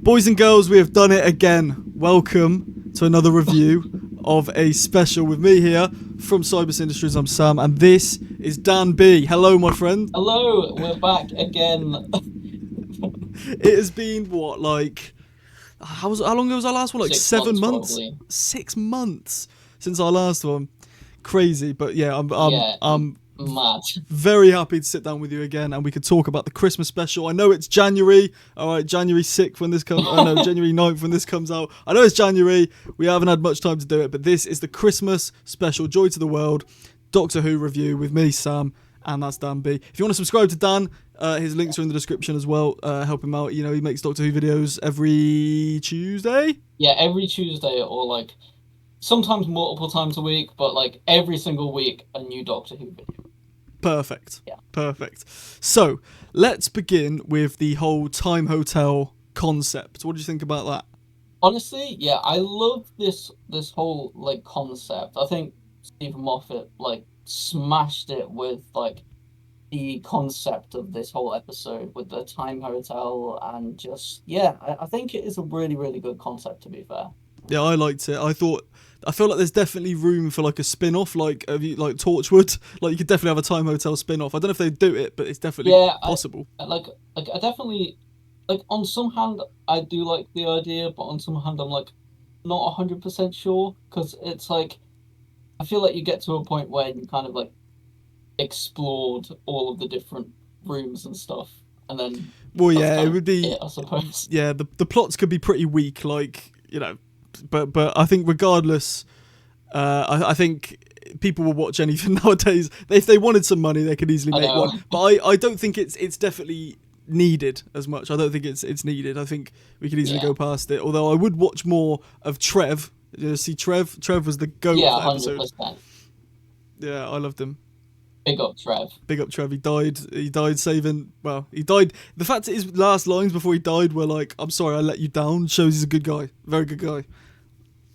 Boys and girls, we have done it again. Welcome to another review of a special with me here from Cybus Industries. I'm Sam, and this is Dan B. Hello, my friend. Hello, we're back again. It has been, what, like... How long ago was our last one? Like 6 7 months, months? probably. 6 months since our last one. Crazy, but yeah, Yeah, I'm mad. very happy to sit down with you again and we could talk about the Christmas special. I know it's January. All right, January 6th when this comes. Oh no, January 9th when this comes out. I know it's January. We haven't had much time to do it, but this is the Christmas special, Joy to the World, Doctor Who review with me, Sam, and that's Dan B. If you want to subscribe to Dan, his links are in the description as well. Help him out. You know, he makes Doctor Who videos every Tuesday. Yeah, every Tuesday or like sometimes multiple times a week, but like every single week a new Doctor Who video. Perfect. Yeah. Perfect. So let's begin with the whole Time Hotel concept. What do you think about that? Honestly, yeah, I love this whole like concept. I think Stephen Moffat like smashed it with like the concept of this whole episode with the time hotel and just yeah, I think it is a really, really good concept to be fair. Yeah, I liked it. I feel like there's definitely room for like a spin-off, like like Torchwood. Like you could definitely have a Time Hotel spin-off. I don't know if they do it, but it's definitely Yeah, possible. like I definitely like on some hand I do like the idea, but on some hand I'm like not 100% sure because it's like I feel like you get to a point where you kind of like explored all of the different rooms and stuff, and then Well, that's yeah, it kind of would be. it, I suppose. Yeah, the plots could be pretty weak, like you know, but I think regardless, I think people will watch anything nowadays. If they wanted some money, they could easily I make know. one. But I don't think it's definitely needed as much. I don't think it's needed. I think we could easily Yeah, go past it. Although I would watch more of Trev. You see, Trev was the goat of yeah, that episode. 100%. Yeah, I loved him. Big up Trev. Big up Trev. He died. He died saving. Well, he died. The fact that his last lines before he died were like, "I'm sorry, I let you down," shows he's a good guy. Very good guy.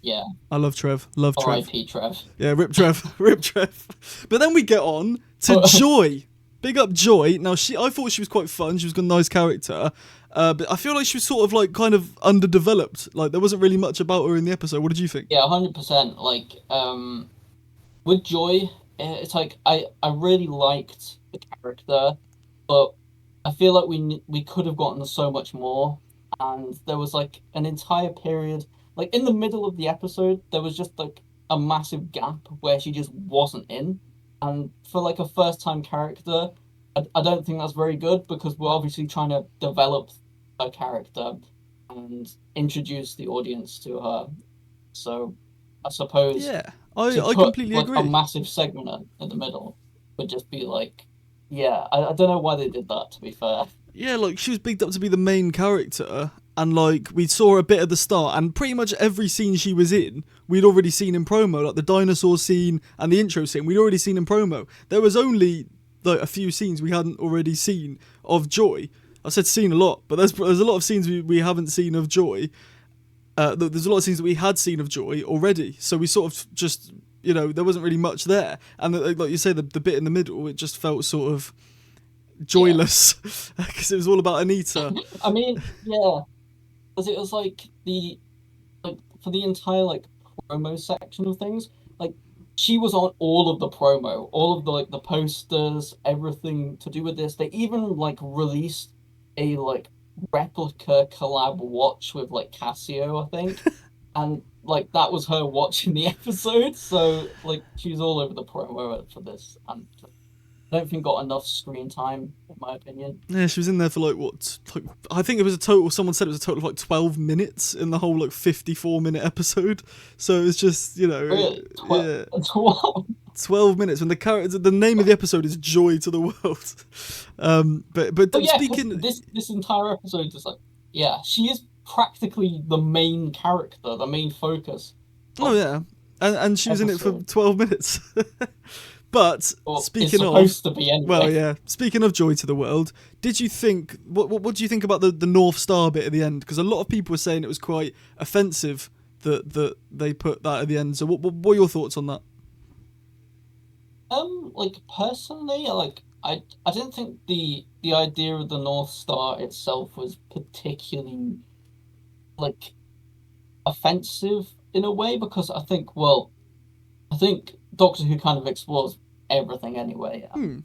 Yeah, I love Trev. Love Trev. R.I.P. Trev. Yeah, rip Trev. Rip Trev. But then we get on to Joy. Big up Joy. Now I thought she was quite fun. She was got a nice character. But I feel like she was sort of like kind of underdeveloped. Like there wasn't really much about her in the episode. What did you think? Yeah, 100%. Like, with Joy, it's like I really liked the character, but I feel like we could have gotten so much more. And there was like an entire period, like in the middle of the episode, there was just like a massive gap where she just wasn't in. And for like a first time character, I don't think that's very good because we're obviously trying to develop her character and introduce the audience to her. So I suppose Yeah, to I put completely like a agree. massive segment in the middle would just be like, yeah, I don't know why they did that, to be fair. Yeah, like she was bigged up to be the main character, and like we saw her a bit at the start, and pretty much every scene she was in, we'd already seen in promo, like the dinosaur scene and the intro scene, we'd already seen in promo. There was only like a few scenes we hadn't already seen of Joy. I said seen a lot, but there's a lot of scenes we haven't seen of Joy. There's a lot of scenes that we had seen of Joy already, so we sort of just there wasn't really much there, and like you say, the bit in the middle, it just felt sort of Yeah. joyless because it was all about Anita. I mean, yeah, because it was like for the entire like promo section of things, like she was on all of the promo, all of the like the posters, everything to do with this. They even like released a like replica collab watch with like Casio, I think, and like that was her watching the episode. So like she's all over the promo for this, and I don't think got enough screen time, in my opinion. Yeah, she was in there for like what? Like, I think it was a total. Someone said it was a total of like 12 minutes in the whole like 54-minute episode. So it was just Really, yeah, 12. 12 minutes. When the character, the name of the episode is Joy to the World. But But yeah, because speaking, this entire episode is like, yeah, she is practically the main character, the main focus oh of yeah, and she was in it for episode, 12 minutes. But or is speaking of, supposed to be well, anyway. yeah. Speaking of Joy to the World, did you think what do you think about the North Star bit at the end? Because a lot of people were saying it was quite offensive that they put that at the end. So what are your thoughts on that? Like personally, I didn't think the idea of the North Star itself was particularly like offensive in a way, because I think Doctor Who kind of explores everything anyway. Hmm.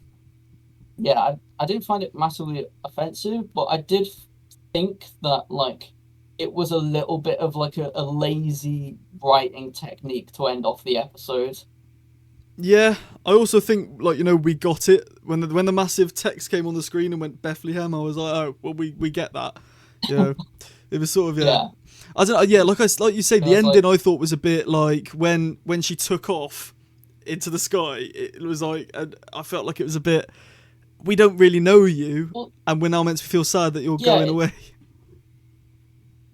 Yeah, I didn't find it massively offensive, but I did think that like it was a little bit of like a lazy writing technique to end off the episode. Yeah, I also think like we got it when the massive text came on the screen and went Bethlehem. I was like, oh well, we get that. You know, it was sort of yeah. Yeah, I don't know. Yeah, like you say, it the was ending like I thought was a bit like when she took off into the sky. It was like I felt like it was a bit. We don't really know you, well, and we're now meant to feel sad that you're yeah, going away.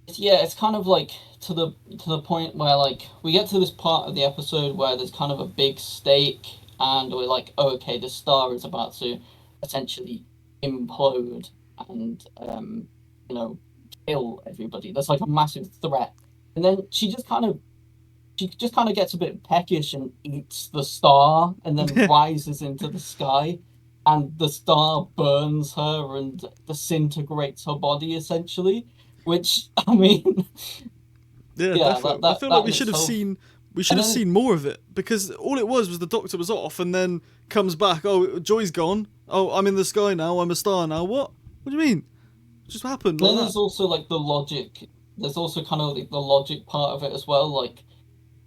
it's kind of like to the point where like we get to this part of the episode where there's kind of a big stake, and we're like, oh, okay, the star is about to essentially implode and you know kill everybody. There's like a massive threat, and then she just kind of gets a bit peckish and eats the star, and then rises into the sky, and the star burns her and disintegrates her body essentially. Which I mean, Yeah, yeah, definitely. I that feel like that in itself, we should and have then seen more of it because all it was the doctor was off and then comes back. Oh, Joy's gone. Oh, I'm in the sky now. I'm a star now. What? What do you mean? It just happened like then that. there's also like the logic. There's also kind of like the logic part of it as well. Like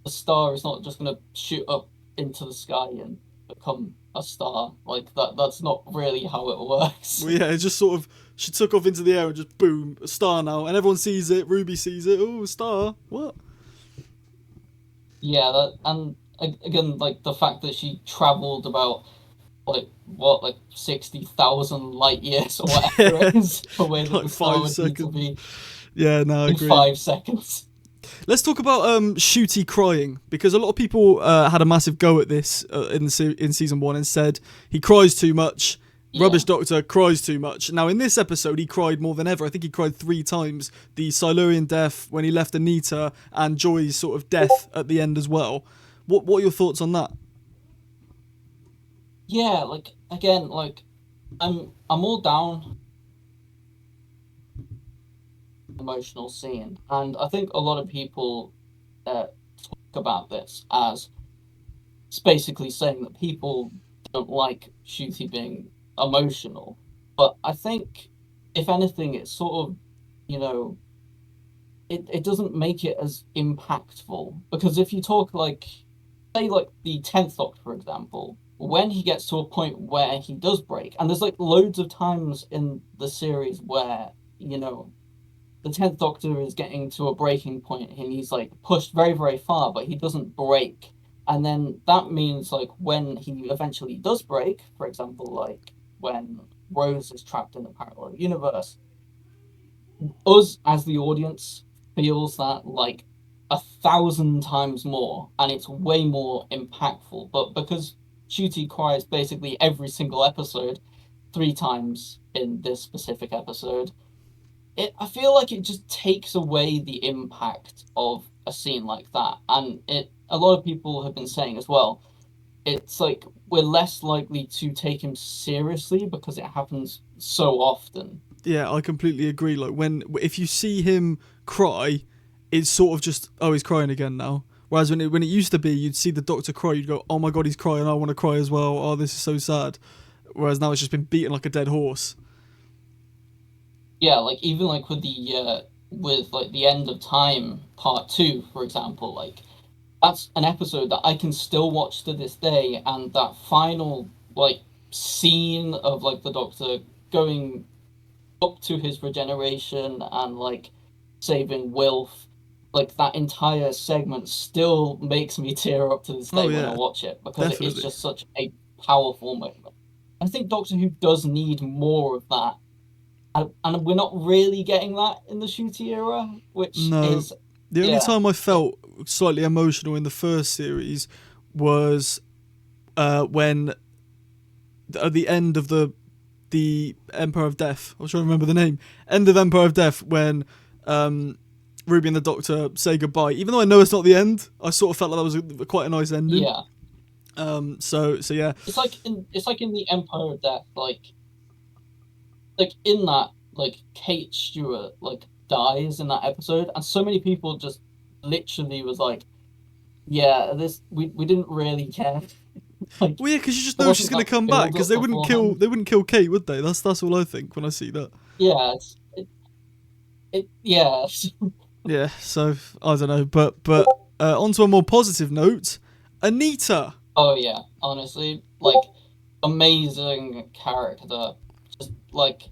the star is not just gonna shoot up into the sky and become a star. Like that's not really how it works. Well, yeah, it just sort of she took off into the air and just boom, a star now, and everyone sees it. Ruby sees it. Oh, a star. What? Yeah, that and again, like the fact that she traveled about like what, like 60,000 light years or whatever it is, away that Like the star five would need to seconds. be Yeah, no, I in agree. 5 seconds. Let's talk about Shooty crying because a lot of people had a massive go at this in season one and said he cries too much. Yeah. Rubbish Doctor cries too much. Now in this episode he cried more than ever. I think he cried 3 times. The Silurian death when he left Anita and Joy's sort of death at the end as well. What are your thoughts on that? Yeah, like again, like I'm all down emotional scene, and I think a lot of people talk about this as it's basically saying that people don't like Shooty being emotional. But I think if anything, it's sort of, you know, it doesn't make it as impactful, because if you talk like say like the 10th Doctor, for example, when he gets to a point where he does break, and there's like loads of times in the series where, you know, the 10th Doctor is getting to a breaking point and he's like pushed very, very far, but he doesn't break. And then that means like when he eventually does break, for example, like when Rose is trapped in the parallel universe, us as the audience feels that like 1,000 times more, and it's way more impactful. But because Shooty cries basically every single episode, 3 times in this specific episode, I feel like it just takes away the impact of a scene like that. And a lot of people have been saying as well, it's like we're less likely to take him seriously because it happens so often. Yeah, I completely agree. Like when if you see him cry, it's sort of just oh he's crying again now. Whereas when it used to be, you'd see the Doctor cry, you'd go oh my god he's crying, I want to cry as well. Oh this is so sad. Whereas now it's just been beaten like a dead horse. Yeah, like even like with like the End of Time Part 2, for example, like that's an episode that I can still watch to this day, and that final like scene of like the Doctor going up to his regeneration and like saving Wilf, like that entire segment still makes me tear up to this Oh day when I yeah, watch it, because it is definitely. just such a powerful moment. I think Doctor Who does need more of that, and we're not really getting that in the Shooty era, which No, is the only yeah, time I felt slightly emotional in the first series was when at the end of the Empire of Death. I was trying to remember the name. End of Empire of Death when Ruby and the Doctor say goodbye. Even though I know it's not the end, I sort of felt like that was quite a nice ending. yeah. So yeah, It's like in the Empire of Death, like in that, like Kate Stewart, like dies in that episode, and so many people just literally was like, "Yeah, this we didn't really care." Like, Well, yeah, because you just there know she's wasn't gonna that come back. build Because up they beforehand. wouldn't kill Kate, would they? That's all I think when I see that. Yeah, yeah. Yeah. So I don't know, but onto a more positive note, Anita. Oh yeah, honestly, like amazing character. Just like,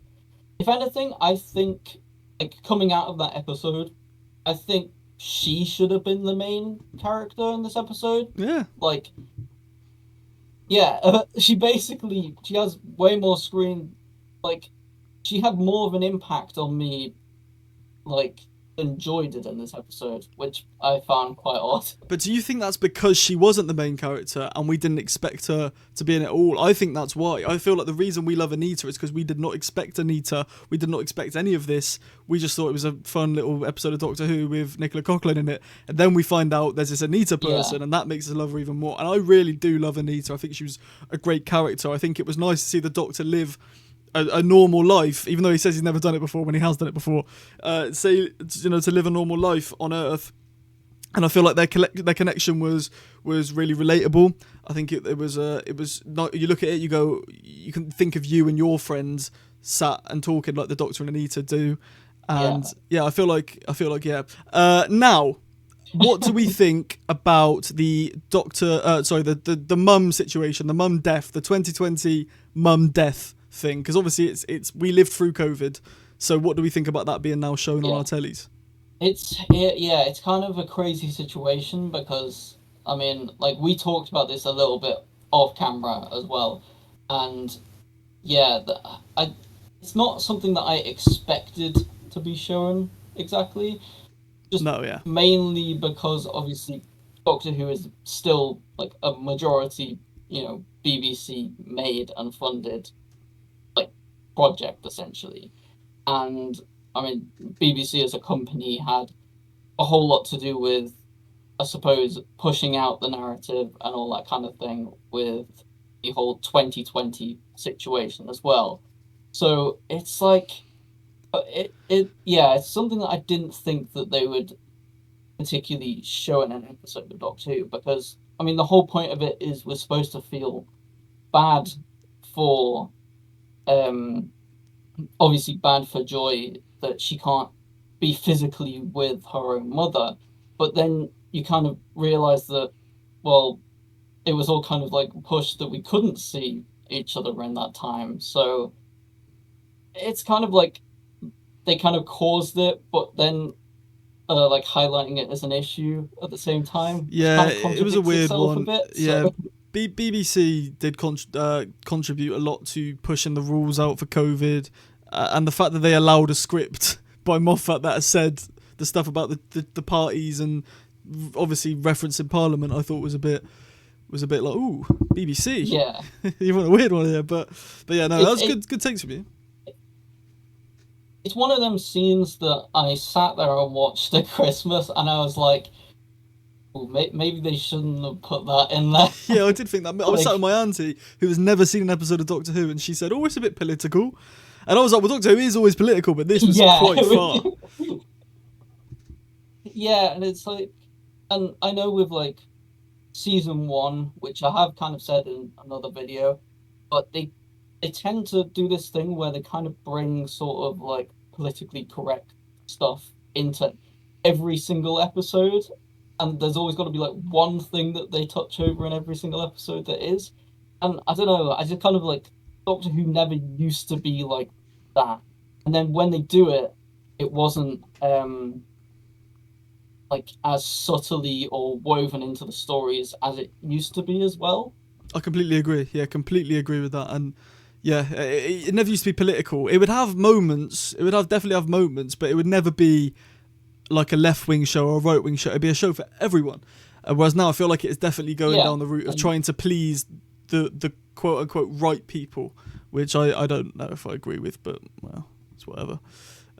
if anything, I think like coming out of that episode, I think she should have been the main character in this episode. Yeah. Like, yeah, she has way more screen. Like, she had more of an impact on me, like than Joy did in this episode, which I found quite odd. But do you think that's because she wasn't the main character and we didn't expect her to be in it all? I think that's why. I feel like the reason we love Anita is because we did not expect Anita. We did not expect any of this. We just thought it was a fun little episode of Doctor Who with Nicola Coughlan in it. And then we find out there's this Anita person, Yeah, and that makes us love her even more. And I really do love Anita. I think she was a great character. I think it was nice to see the Doctor live a normal life, even though he says he's never done it before when he has done it before. To live a normal life on Earth, and I feel like their connection was really relatable. I think it was not, you look at it, you go, you can think of you and your friends sat and talking like the Doctor and Anita do, and yeah, yeah, I feel like yeah. Now, what do we think about the Doctor? The mum situation, the mum death, the 2020 mum death thing? Because obviously it's we lived through COVID, so what do we think about that being now shown on yeah. our tellies? It's kind of a crazy situation because I mean, like we talked about this a little bit off camera as well, and yeah, it's not something that I expected to be shown exactly. Just No, yeah. mainly because obviously Doctor Who is still like a majority, BBC made and funded like project essentially, and I mean BBC as a company had a whole lot to do with, I suppose, pushing out the narrative and all that kind of thing with the whole 2020 situation as well. So it's like it's something that I didn't think that they would particularly show in an episode of Doctor Who because I mean the whole point of it is we're supposed to feel bad for um obviously bad for Joy that she can't be physically with her own mother, but then you kind of realize that, well, it was all kind of like pushed that we couldn't see each other in that time. So it's kind of like they kind of caused it, but then like highlighting it as an issue at the same time, which Yeah, kind of it was a contradicts weird itself a one. bit. So Yeah, BBC did contribute a lot to pushing the rules out for COVID, and the fact that they allowed a script by Moffat that has said the stuff about the parties and obviously referencing Parliament, I thought was a bit like, ooh, BBC. yeah, You want a weird one here, but yeah, no, that it's was good takes from you. it's one of them scenes that I sat there and watched at Christmas, and I was like, "Oh, maybe they shouldn't have put that in there." Yeah, I did think that. I was sat Like, with my auntie who has never seen an episode of Doctor Who, and she said, "Oh, it's a bit political," and I was like, "Well, Doctor Who is always political, but this was yeah, quite far." yeah, and it's like, and I know with like season one, which I have kind of said in another video, but they tend to do this thing where they kind of bring sort of like politically correct stuff into every single episode, and there's always got to be like one thing that they touch over in every single episode that is, and I don't know, I just kind of like Doctor Who never used to be like that, and then when they do it, it wasn't like as subtly or woven into the stories as it used to be as well. I completely agree. Yeah, completely agree with that. And yeah, it never used to be political. It would have moments. It would definitely have moments, but it would never be like a left wing show or a right wing show. It'd be a show for everyone. Whereas now I feel like it's definitely going Yeah, down the route of and trying to please the quote unquote right people, which I don't know if I agree with, but well, it's whatever.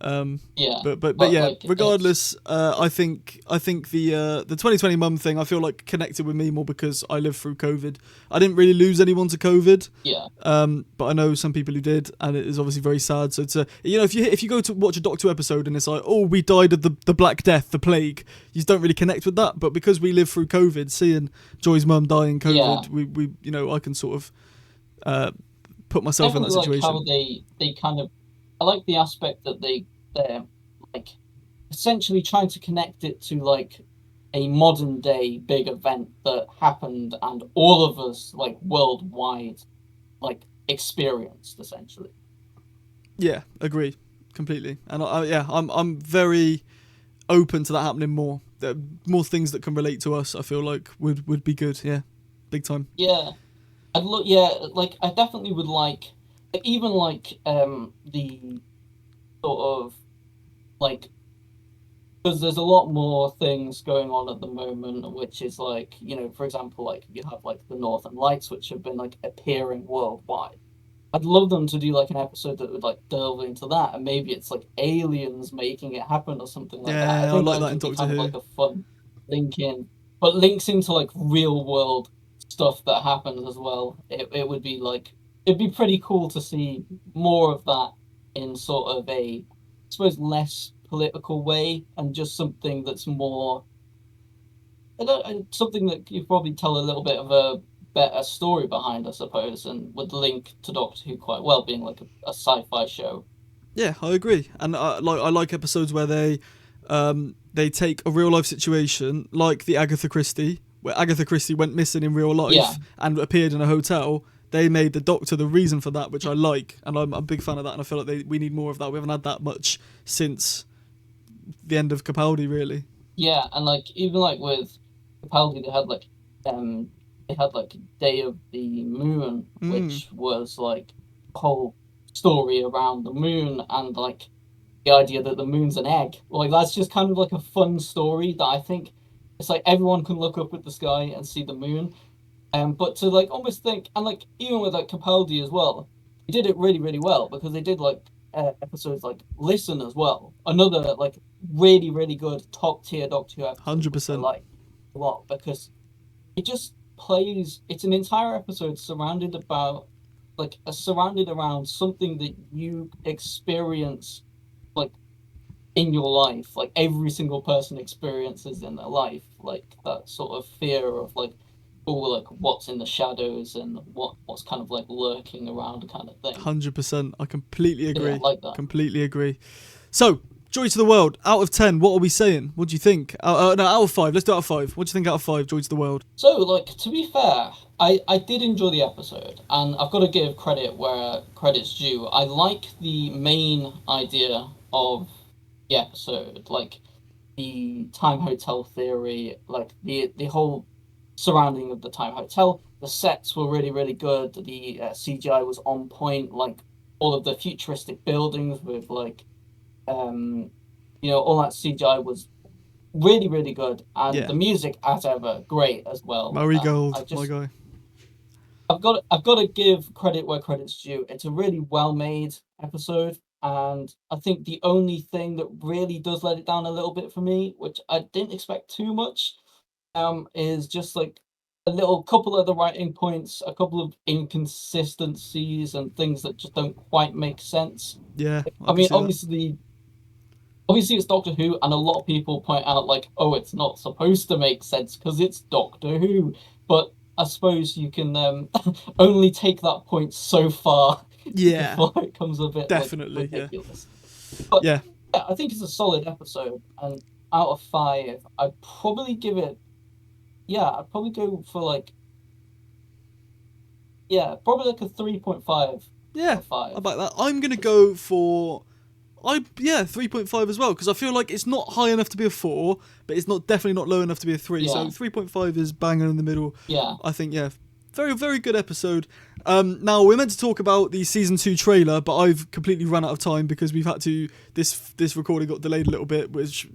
Yeah, But yeah, like regardless, I think the 2020 mum thing, I feel like connected with me more because I lived through COVID. I didn't really lose anyone to COVID, yeah, but I know some people who did, and it is obviously very sad. So it's if you go to watch a Doctor Who episode and it's like, oh, we died of the Black Death, the plague, you don't really connect with that. But because we lived through COVID, seeing Joy's mum die in COVID, yeah. we I can sort of put myself in that Definitely like how situation. they kind of. I like the aspect that they're like essentially trying to connect it to like a modern day big event that happened and all of us like worldwide like experienced essentially. Yeah, agree completely. And I'm very open to that happening more. More things that can relate to us, I feel like would be good. Yeah, big time. Yeah, I'd look. Yeah, like I definitely would like even like the sort of like because there's a lot more things going on at the moment, which is like, for example, like you have like the Northern Lights, which have been like appearing worldwide. I'd love them to do like an episode that would like delve into that, and maybe it's like aliens making it happen or something like that. I Yeah, I think like that that in could be Doctor kind of Who. like a fun link in, but links into like real world stuff that happens as well. It would be like it'd be pretty cool to see more of that in sort of a, I suppose, less political way and just something that's more something that you probably tell a little bit of a better story behind, I suppose, and would link to Doctor Who quite well, being like a sci-fi show. Yeah, I agree. And I like episodes where they take a real life situation like the Agatha Christie, where Agatha Christie went missing in real Yeah, life and appeared in a hotel. They made the Doctor the reason for that, which I like, and I'm a big fan of that. And I feel like we need more of that. We haven't had that much since the end of Capaldi, really. yeah, and like even like with Capaldi, they had like Day of the Moon, Mm, which was like a whole story around the moon and like the idea that the moon's an egg. Like that's just kind of like a fun story that I think it's like everyone can look up at the sky and see the moon. But to like almost think, and like even with like Capaldi as well, he did it really, really well because they did like episodes like Listen as well, another like really, really good top tier Doctor Who episode, hundred which I percent. like a lot because it just plays. It's an entire episode surrounded around something that you experience like in your life, like every single person experiences in their life, like that sort of fear of like, oh, like what's in the shadows and what's kind of like lurking around, kind of thing. 100%. I completely Yeah, I agree. like that. Completely agree. So, Joy to the World, out of 10, what are we saying? What do you think? No, out of 5. Let's do out of 5. What do you think out of 5, Joy to the World? So, like to be fair, I did enjoy the episode, and I've got to give credit where credit's due. I like the main idea of the episode, like the time hotel theory, like the whole surrounding of the time hotel. The sets were really really good. The CGI was on point. Like all of the futuristic buildings with like um all that CGI was really really good, and Yeah. the music as ever great as well. Murray And Gold, my guy. I've got to give credit where credit's due. It's a really well made episode, and I think the only thing that really does let it down a little bit for me, which I didn't expect too much, is just like a little couple of the writing points, a couple of inconsistencies and things that just don't quite make sense. Yeah, I I can mean, see that. obviously it's Doctor Who, and a lot of people point out like, oh, it's not supposed to make sense because it's Doctor Who. But I suppose you can only take that point so far Yeah, before it comes a bit like definitely. Yeah. ridiculous. But Yeah. yeah, I think it's a solid episode, and out of 5, I'd probably give it. Yeah, I'd probably go for like probably like a 3.5 out Yeah, of I 5. like that. I'm going to go for 3.5 as well because I feel like it's not high enough to be a 4, but it's not definitely not low enough to be a 3. So Yeah, 3.5 is banging in the middle. yeah, I think very very good episode. Now we're meant to talk about the season 2 trailer, but I've completely run out of time because we've had to this recording got delayed a little bit, which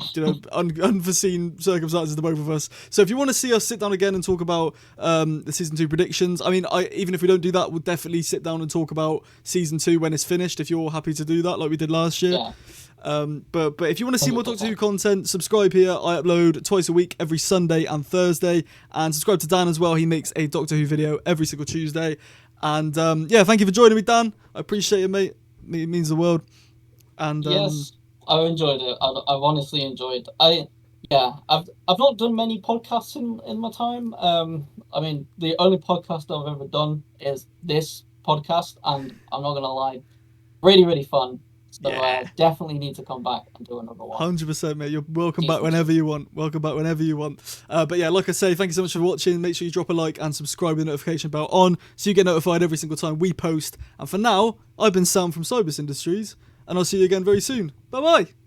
unforeseen circumstances to both of us. So if you want to see us sit down again and talk about the season 2 predictions, I mean, even if we don't do that, we'll definitely sit down and talk about season 2 when it's finished. If you're happy to do that, like we did last year. yeah. But if you want to see more Doctor Who 100%. content, subscribe here. I upload twice a week, every Sunday and Thursday. And subscribe to Dan as well. He makes a Doctor Who video every single Tuesday. And yeah, thank you for joining me, Dan. I appreciate it, mate. It means the world. And Yes, I enjoyed it. I've honestly enjoyed. I've not done many podcasts in my time. I mean, the only podcast I've ever done is this podcast, and I'm not gonna lie, really, really fun. So Yeah. definitely need to come back and do another one. 100%, mate. You're welcome back Season whenever you want. Welcome back whenever you want. But yeah, like I say, thank you so much for watching. Make sure you drop a like and subscribe with the notification bell on so you get notified every single time we post. And for now, I've been Sam from Cybus Industries, and I'll see you again very soon. Bye bye.